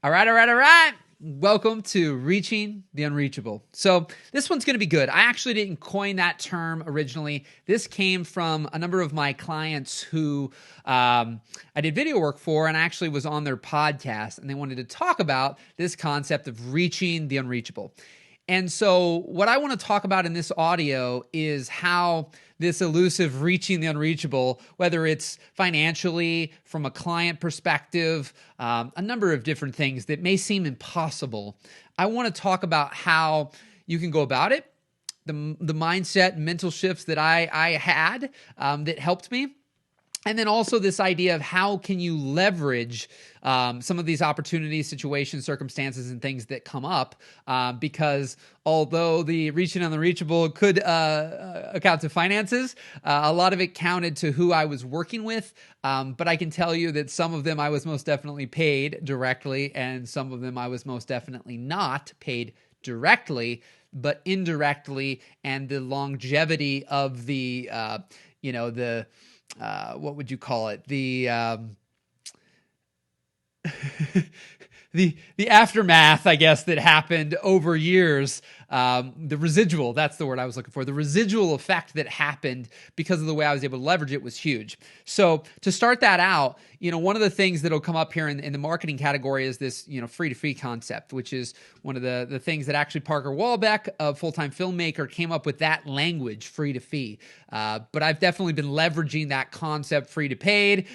All right. Welcome to Reaching the Unreachable. So this one's going to be good. I actually didn't coin that term originally. This came from a number of my clients who I did video work for, and I actually was on their podcast, and they wanted to talk about this concept of reaching the unreachable. And so what I want to talk about in this audio is how this elusive reaching the unreachable, whether it's financially, from a client perspective, a number of different things that may seem impossible. I want to talk about how you can go about it, the mindset and mental shifts that I had that helped me. And then also this idea of how can you leverage some of these opportunities, situations, circumstances, and things that come up, because although the reaching on the reachable could account to finances, a lot of it counted to who I was working with. But I can tell you that some of them I was most definitely paid directly, and some of them I was most definitely not paid directly, but indirectly, and the longevity of the, what would you call it? The the aftermath, I guess, that happened over years. The residual, that's the word I was looking for. The residual effect that happened because of the way I was able to leverage it was huge. So to start that out, one of the things that'll come up here in the marketing category is this, free to fee concept, which is one of the things that actually Parker Walbeck, a full-time filmmaker, came up with that language, free to fee. But I've definitely been leveraging that concept, free to paid,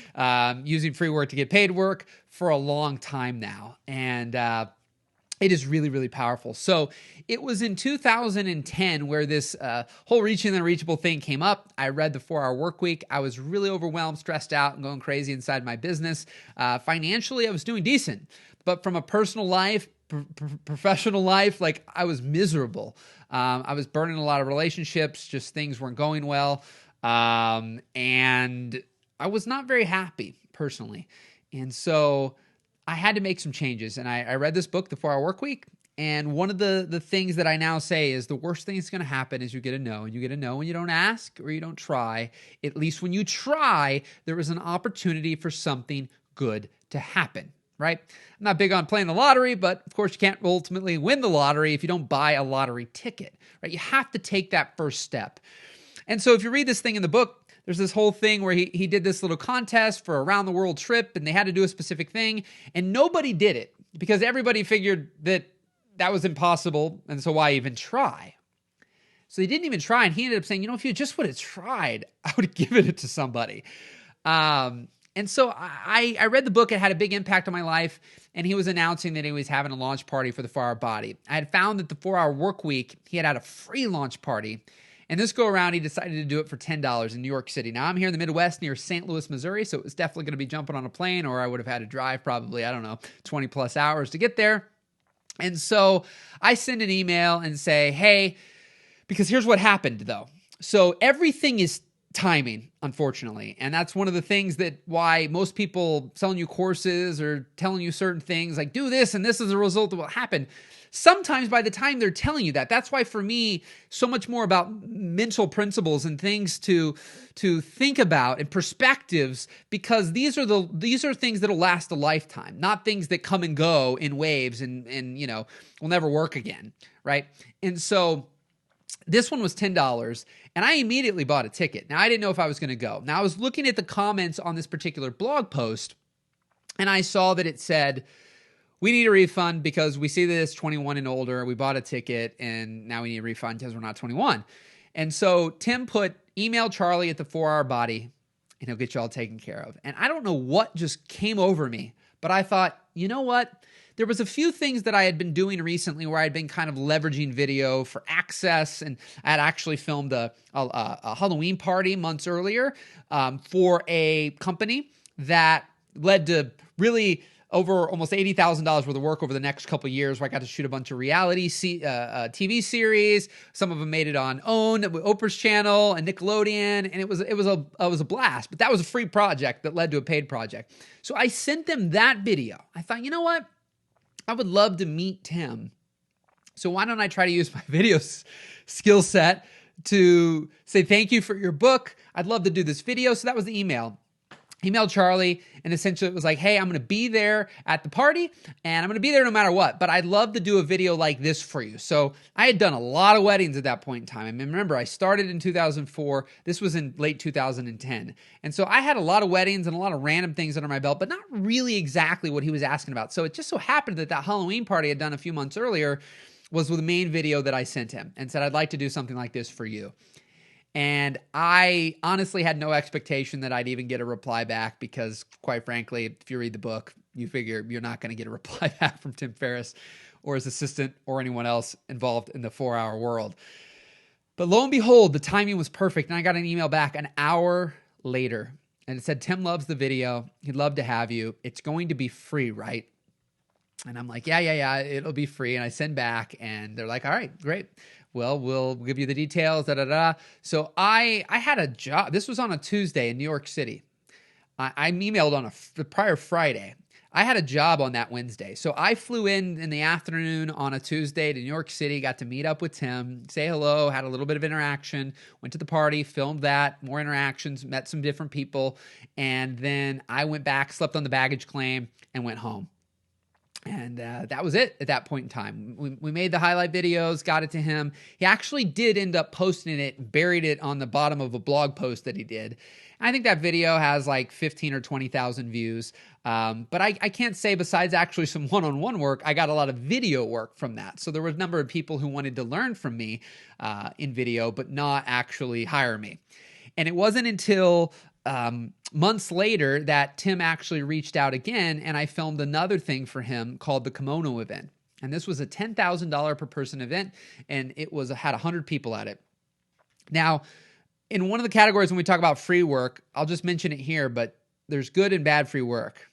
using free work to get paid work for a long time now. And it is really, really powerful. So it was in 2010 where this whole reaching the unreachable thing came up. I read the 4-Hour Workweek. I was really overwhelmed, stressed out, and going crazy inside my business. Financially, I was doing decent. But from a personal life, professional life, I was miserable. I was burning a lot of relationships, just things weren't going well. And I was not very happy personally. And so I had to make some changes. And I read this book, The 4-Hour Workweek. And one of the things that I now say is the worst thing that's going to happen is you get a no. And you get a no when you don't ask or you don't try. At least when you try, there is an opportunity for something good to happen, right? I'm not big on playing the lottery, but of course you can't ultimately win the lottery if you don't buy a lottery ticket, right? You have to take that first step. And so if you read this thing in the book, there's this whole thing where he did this little contest for a around the world trip, and they had to do a specific thing, and nobody did it because everybody figured that was impossible, and so why even try? So he didn't even try, and he ended up saying, if you just would have tried, I would have given it to somebody. And so I read the book. It had a big impact on my life, and he was announcing that he was having a launch party for the 4-Hour Body. I had found that the 4-Hour Workweek, he had a free launch party. And this go around, he decided to do it for $10 in New York City. Now, I'm here in the Midwest near St. Louis, Missouri, so it was definitely going to be jumping on a plane, or I would have had to drive probably, 20 plus hours to get there. And so I send an email and say, hey, because here's what happened though. So everything is timing, unfortunately. And that's one of the things that why most people selling you courses or telling you certain things like do this and this is a result of what happened. Sometimes by the time they're telling you that's why for me, so much more about mental principles and things to think about and perspectives, because these are things that'll last a lifetime, not things that come and go in waves and will never work again, right? And so this one was $10, and I immediately bought a ticket. Now, I didn't know if I was going to go. Now, I was looking at the comments on this particular blog post, and I saw that it said, we need a refund because we see this 21 and older. We bought a ticket, and now we need a refund because we're not 21. And so Tim put, email Charlie at the 4-Hour Body, and he'll get you all taken care of. And I don't know what just came over me, but I thought, you know what? There was a few things that I had been doing recently where I'd been kind of leveraging video for access, and I had actually filmed a Halloween party months earlier for a company that led to really over almost $80,000 worth of work over the next couple of years, where I got to shoot a bunch of reality TV series. Some of them made it on OWN, Oprah's channel, and Nickelodeon, and it was a blast. But that was a free project that led to a paid project. So I sent them that video. I thought, you know what? I would love to meet Tim. So why don't I try to use my video skill set to say thank you for your book. I'd love to do this video. So that was the email. emailed Charlie, and essentially it was like, hey, I'm going to be there at the party, and I'm going to be there no matter what, but I'd love to do a video like this for you. So I had done a lot of weddings at that point in time. I mean, remember, I started in 2004. This was in late 2010. And so I had a lot of weddings and a lot of random things under my belt, but not really exactly what he was asking about. So it just so happened that Halloween party I'd done a few months earlier was with the main video that I sent him and said, I'd like to do something like this for you. And I honestly had no expectation that I'd even get a reply back because, quite frankly, if you read the book, you figure you're not going to get a reply back from Tim Ferriss or his assistant or anyone else involved in the 4-hour world. But lo and behold, the timing was perfect, and I got an email back an hour later, and it said, Tim loves the video. He'd love to have you. It's going to be free, right? And I'm like, yeah, it'll be free. And I send back, and they're like, all right, great. Well, we'll give you the details, So I had a job. This was on a Tuesday in New York City. I emailed on the prior Friday. I had a job on that Wednesday. So I flew in the afternoon on a Tuesday to New York City, got to meet up with Tim, say hello, had a little bit of interaction, went to the party, filmed that, more interactions, met some different people. And then I went back, slept on the baggage claim, and went home. And that was it at that point in time. We made the highlight videos, got it to him. He actually did end up posting it, buried it on the bottom of a blog post that he did. I think that video has like 15 or 20,000 views. But I can't say, besides actually some one-on-one work, I got a lot of video work from that. So there were a number of people who wanted to learn from me in video, but not actually hire me. And it wasn't until months later that Tim actually reached out again, and I filmed another thing for him called the Kimono event. And this was a $10,000 per person event, and it had 100 people at it. Now, in one of the categories when we talk about free work, I'll just mention it here, but there's good and bad free work.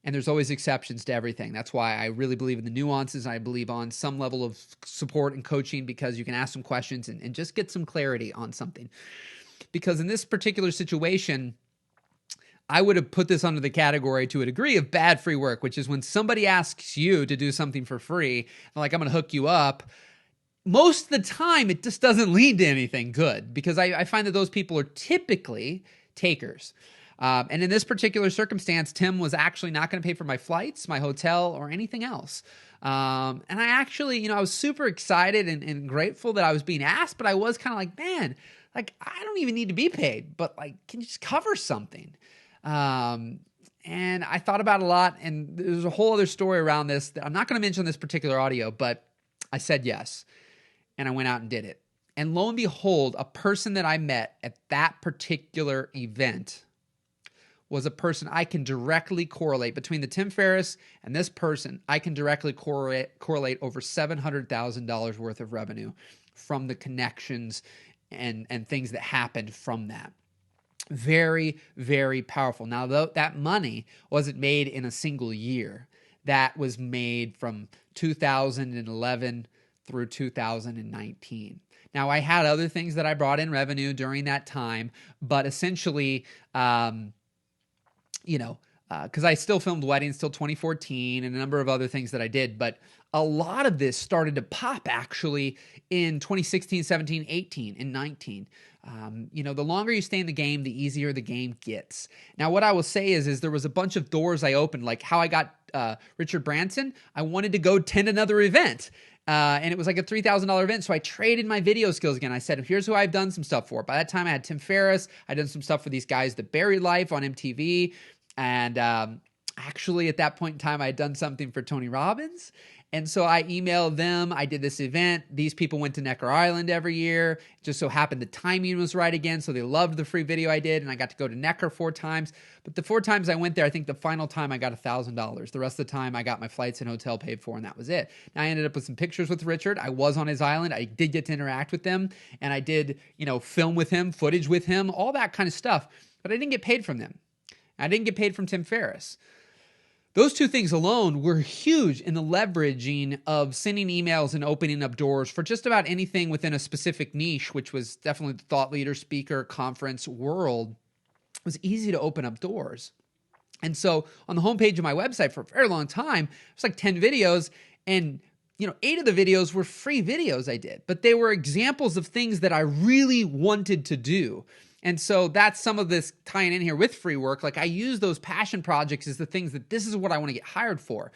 And there's always exceptions to everything. That's why I really believe in the nuances. I believe on some level of support and coaching, because you can ask some questions and just get some clarity on something. Because in this particular situation, I would have put this under the category to a degree of bad free work, which is when somebody asks you to do something for free, like, I'm going to hook you up. Most of the time, it just doesn't lead to anything good, because I find that those people are typically takers. And in this particular circumstance, Tim was actually not going to pay for my flights, my hotel, or anything else. And I actually, I was super excited and grateful that I was being asked, but I was kind of like, man, like, I don't even need to be paid, but like, can you just cover something? And I thought about it a lot, and there's a whole other story around this that I'm not going to mention in this particular audio, but I said yes, and I went out and did it. And lo and behold, a person that I met at that particular event was a person I can directly correlate between the Tim Ferriss and this person. I can directly correlate over $700,000 worth of revenue from the connections and things that happened from that. Very, very powerful. Now, that money wasn't made in a single year. That was made from 2011 through 2019. Now, I had other things that I brought in revenue during that time, but essentially, because I still filmed weddings till 2014 and a number of other things that I did, but a lot of this started to pop actually in 2016, 17, 18, and 19. The longer you stay in the game, the easier the game gets. Now, what I will say is there was a bunch of doors I opened, like how I got Richard Branson. I wanted to go attend another event. And it was like a $3,000 event. So I traded my video skills again. I said, here's who I've done some stuff for. By that time, I had Tim Ferriss. I'd done some stuff for these guys, The Buried Life on MTV. And actually, at that point in time, I had done something for Tony Robbins. And so I emailed them. I did this event. These people went to Necker Island every year. It just so happened the timing was right again. So they loved the free video I did. And I got to go to Necker 4 times. But the 4 times I went there, I think the final time I got $1,000. The rest of the time I got my flights and hotel paid for, and that was it. Now I ended up with some pictures with Richard. I was on his island. I did get to interact with them. And I did, film with him, footage with him, all that kind of stuff. But I didn't get paid from them. I didn't get paid from Tim Ferriss. Those 2 things alone were huge in the leveraging of sending emails and opening up doors for just about anything within a specific niche, which was definitely the thought leader, speaker, conference world. It was easy to open up doors. And so on the homepage of my website for a very long time, it was like 10 videos, and 8 of the videos were free videos I did, but they were examples of things that I really wanted to do. And so that's some of this tying in here with free work. Like I use those passion projects as the things that this is what I want to get hired for.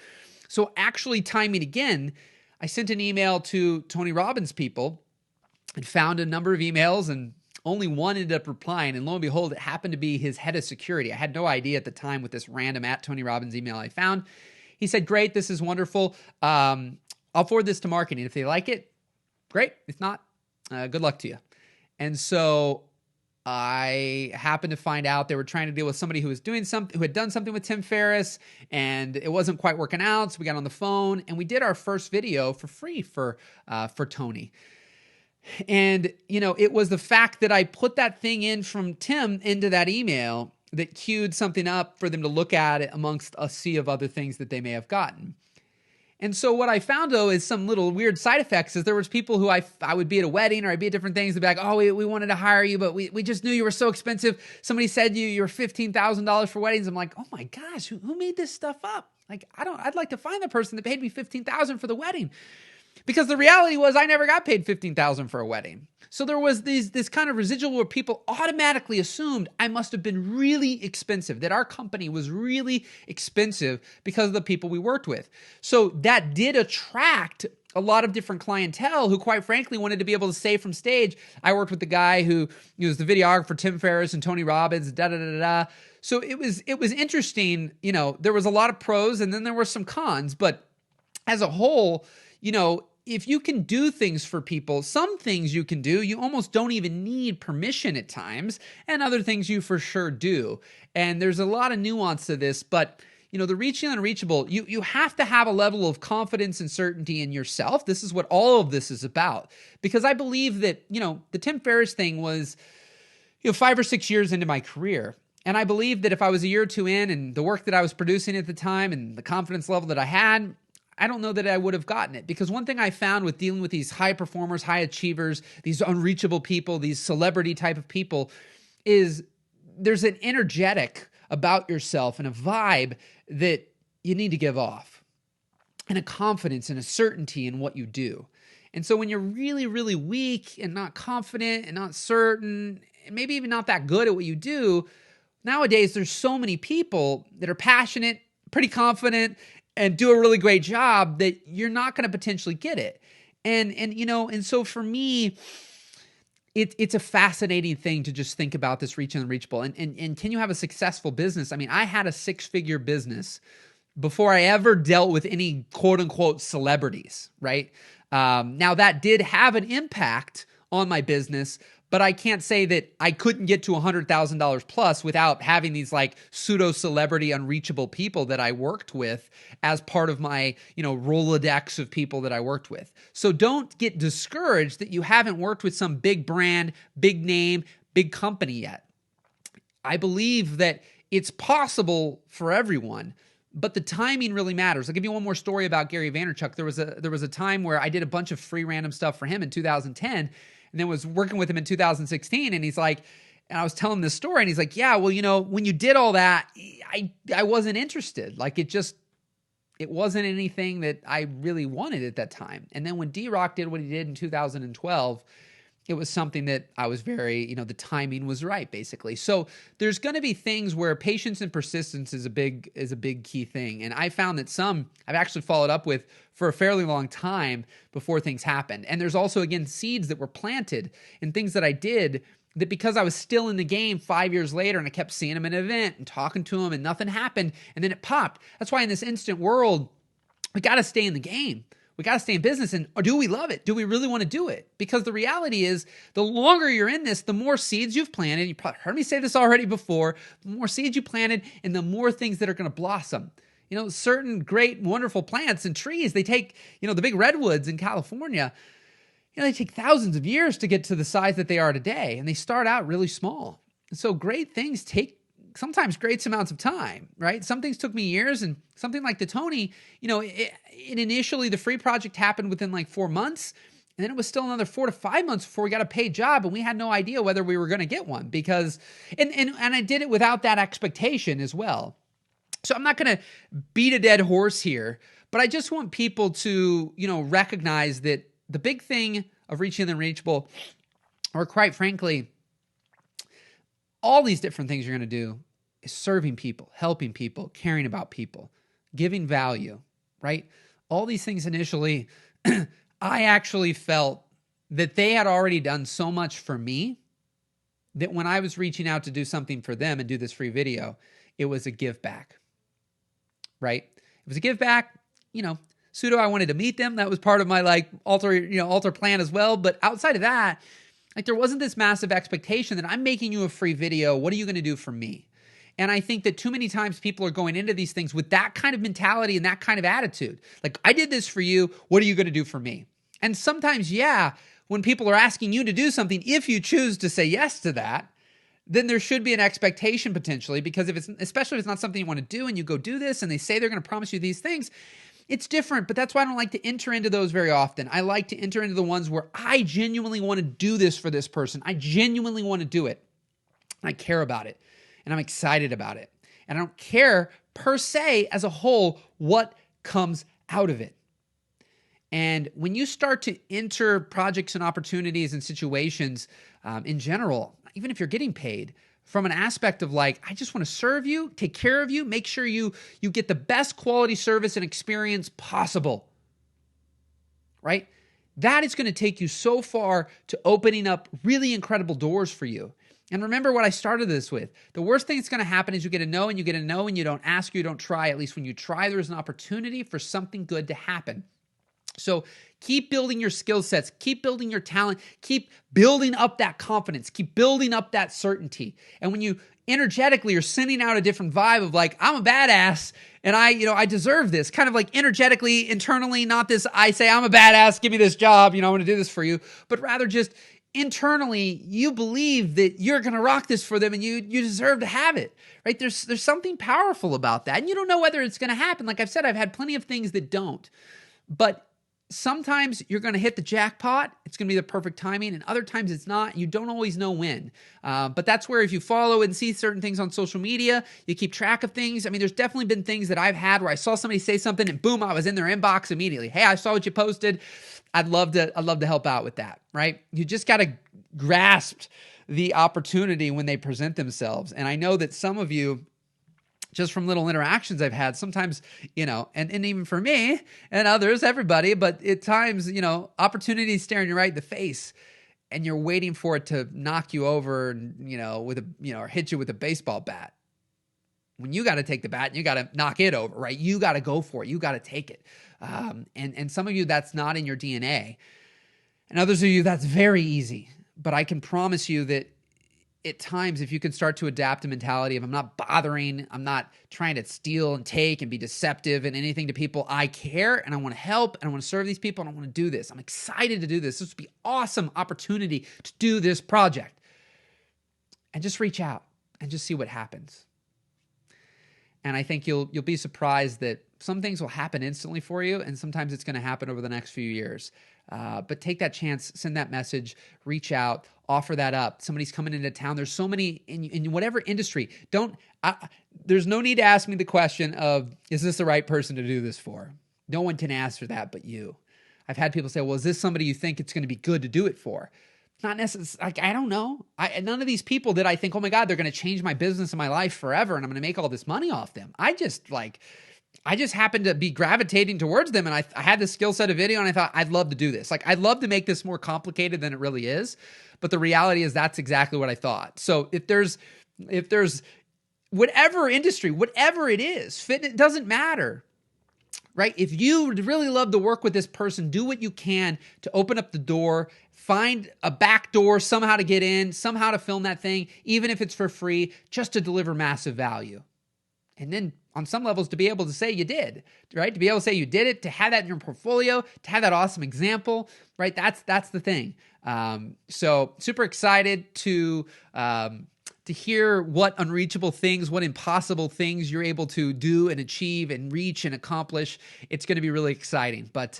So actually timing again, I sent an email to Tony Robbins people and found a number of emails, and only one ended up replying. And lo and behold, it happened to be his head of security. I had no idea at the time with this random @TonyRobbins email I found. He said, great, this is wonderful. I'll forward this to marketing. If they like it, great. If not, good luck to you. And so I happened to find out they were trying to deal with somebody who was doing something, who had done something with Tim Ferriss, and it wasn't quite working out. So we got on the phone and we did our first video for free for Tony. And, you know, it was the fact that I put that thing in from Tim into that email that queued something up for them to look at it amongst a sea of other things that they may have gotten. And so what I found, though, is some little weird side effects is there was people who I would be at a wedding or I'd be at different things. They'd be like, oh, we wanted to hire you, but we just knew you were so expensive. Somebody said you were $15,000 for weddings. I'm like, oh my gosh, who made this stuff up? Like, I'd like to find the person that paid me $15,000 for the wedding. Because the reality was I never got paid $15,000 for a wedding. So there was this kind of residual where people automatically assumed I must have been really expensive, that our company was really expensive because of the people we worked with. So that did attract a lot of different clientele who, quite frankly, wanted to be able to say from stage, I worked with the guy who was the videographer, Tim Ferriss and Tony Robbins, da-da-da-da-da. So it was interesting. You know, there was a lot of pros and then there were some cons, but as a whole, you know, if you can do things for people, some things you can do, you almost don't even need permission at times, and other things you for sure do. And there's a lot of nuance to this, but you know, the reaching the unreachable, you have to have a level of confidence and certainty in yourself. This is what all of this is about. Because I believe that, you know, the Tim Ferriss thing was, you know, 5 or 6 years into my career. And I believe that if I was a year or two in and the work that I was producing at the time and the confidence level that I had, I don't know that I would have gotten it. Because one thing I found with dealing with these high performers, high achievers, these unreachable people, these celebrity type of people, is there's an energetic about yourself and a vibe that you need to give off, and a confidence and a certainty in what you do. And so when you're really, really weak and not confident and not certain, and maybe even not that good at what you do, nowadays there's so many people that are passionate, pretty confident, and do a really great job that you're not going to potentially get it. And you know, and so for me, it's a fascinating thing to just think about this reach and unreachable. And can you have a successful business? I mean, I had a 6-figure business before I ever dealt with any quote unquote celebrities, right? Now that did have an impact on my business, but I can't say that I couldn't get to $100,000 plus without having these like pseudo celebrity unreachable people that I worked with as part of my, you know, Rolodex of people that I worked with. So don't get discouraged that you haven't worked with some big brand, big name, big company yet. I believe that it's possible for everyone, but the timing really matters. I'll give you one more story about Gary Vaynerchuk. There was a time where I did a bunch of free random stuff for him in 2010. And then was working with him in 2016, and he's like, and I was telling him this story, and he's like, yeah, well, you know, when you did all that, I wasn't interested. Like it wasn't anything that I really wanted at that time. And then when D-Rock did what he did in 2012, it was something that I was very, you know, the timing was right, basically. So there's going to be things where patience and persistence is a big key thing. And I found that some I've actually followed up with for a fairly long time before things happened. And there's also, again, seeds that were planted and things that I did that because I was still in the game 5 years later and I kept seeing them in an event and talking to them and nothing happened. And then it popped. That's why in this instant world, we got to stay in the game. We got to stay in business. And or do we love it? Do we really want to do it? Because the reality is the longer you're in this, the more seeds you've planted. You probably heard me say this already before. The more seeds you planted and the more things that are going to blossom. You know, certain great, wonderful plants and trees, they take, you know, the big redwoods in California, you know, they take thousands of years to get to the size that they are today. And they start out really small. And so great things take sometimes great amounts of time, right? Some things took me years, and something like the Tony, you know, it initially the free project happened within like 4 months, and then it was still another 4 to 5 months before we got a paid job, and we had no idea whether we were going to get one because, and I did it without that expectation as well. So I'm not going to beat a dead horse here, but I just want people to, you know, recognize that the big thing of reaching the unreachable, or quite frankly, all these different things you're going to do is serving people, helping people, caring about people, giving value, right? All these things initially, I actually felt that they had already done so much for me that when I was reaching out to do something for them and do this free video, it was a give back, right? It was a give back, pseudo, I wanted to meet them. That was part of my altar plan as well. But outside of that, there wasn't this massive expectation that I'm making you a free video. What are you going to do for me? And I think that too many times people are going into these things with that kind of mentality and that kind of attitude. Like, I did this for you. What are you going to do for me? And sometimes, when people are asking you to do something, if you choose to say yes to that, then there should be an expectation potentially, because especially if it's not something you want to do and you go do this and they say they're going to promise you these things, it's different. But that's why I don't like to enter into those very often. I like to enter into the ones where I genuinely want to do this for this person. I genuinely want to do it. I care about it and I'm excited about it. And I don't care per se as a whole what comes out of it. And when you start to enter projects and opportunities and situations in general, even if you're getting paid, from an aspect of I just want to serve you, take care of you, make sure you get the best quality service and experience possible, right? That is going to take you so far to opening up really incredible doors for you. And remember what I started this with. The worst thing that's going to happen is you get a no and you get a no and you don't ask, you don't try. At least when you try, there's an opportunity for something good to happen. So keep building your skill sets, keep building your talent, keep building up that confidence, keep building up that certainty. And when you energetically are sending out a different vibe of I'm a badass and I deserve this, kind of energetically, internally, not this, I say I'm a badass, give me this job, I want to do this for you, but rather just internally, you believe that you're going to rock this for them and you deserve to have it, right? There's something powerful about that. And you don't know whether it's going to happen. Like I've said, I've had plenty of things that don't, but sometimes you're going to hit the jackpot. It's going to be the perfect timing. And other times it's not. You don't always know when. But that's where if you follow and see certain things on social media, you keep track of things. I mean, there's definitely been things that I've had where I saw somebody say something and boom, I was in their inbox immediately. Hey, I saw what you posted. I'd love to help out with that, right? You just got to grasp the opportunity when they present themselves. And I know that some of you, just from little interactions I've had, sometimes, and even for me and others, everybody, but at times, opportunities staring you right in the face and you're waiting for it to knock you over, or hit you with a baseball bat. When you got to take the bat and you got to knock it over, right? You got to go for it. You got to take it. And some of you, that's not in your DNA. And others of you, that's very easy. But I can promise you that at times, if you can start to adapt a mentality of I'm not bothering, I'm not trying to steal and take and be deceptive and anything to people. I care and I want to help and I want to serve these people and I want to do this. I'm excited to do this. This would be an awesome opportunity to do this project. And just reach out and just see what happens. And I think you'll be surprised that some things will happen instantly for you, and sometimes it's going to happen over the next few years. But take that chance, send that message, reach out, offer that up. Somebody's coming into town. There's so many in whatever industry. There's no need to ask me the question of, is this the right person to do this for? No one can answer that but you. I've had people say, well, is this somebody you think it's going to be good to do it for? Not necessarily. I don't know. None of these people that I think, oh my God, they're going to change my business and my life forever and I'm going to make all this money off them. I just happened to be gravitating towards them, and I had this skill set of video and I thought, I'd love to do this. I'd love to make this more complicated than it really is. But the reality is that's exactly what I thought. So if there's whatever industry, whatever it is, it doesn't matter. Right? If you would really love to work with this person, do what you can to open up the door, find a back door somehow to get in, somehow to film that thing, even if it's for free, just to deliver massive value. And then on some levels to be able to say you did, right? To be able to say you did it, to have that in your portfolio, to have that awesome example, right? That's the thing. So super excited to hear what unreachable things, what impossible things you're able to do and achieve and reach and accomplish. It's going to be really exciting. But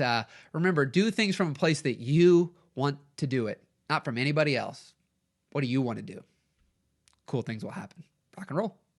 remember, do things from a place that you want to do it, not from anybody else. What do you want to do? Cool things will happen. Rock and roll.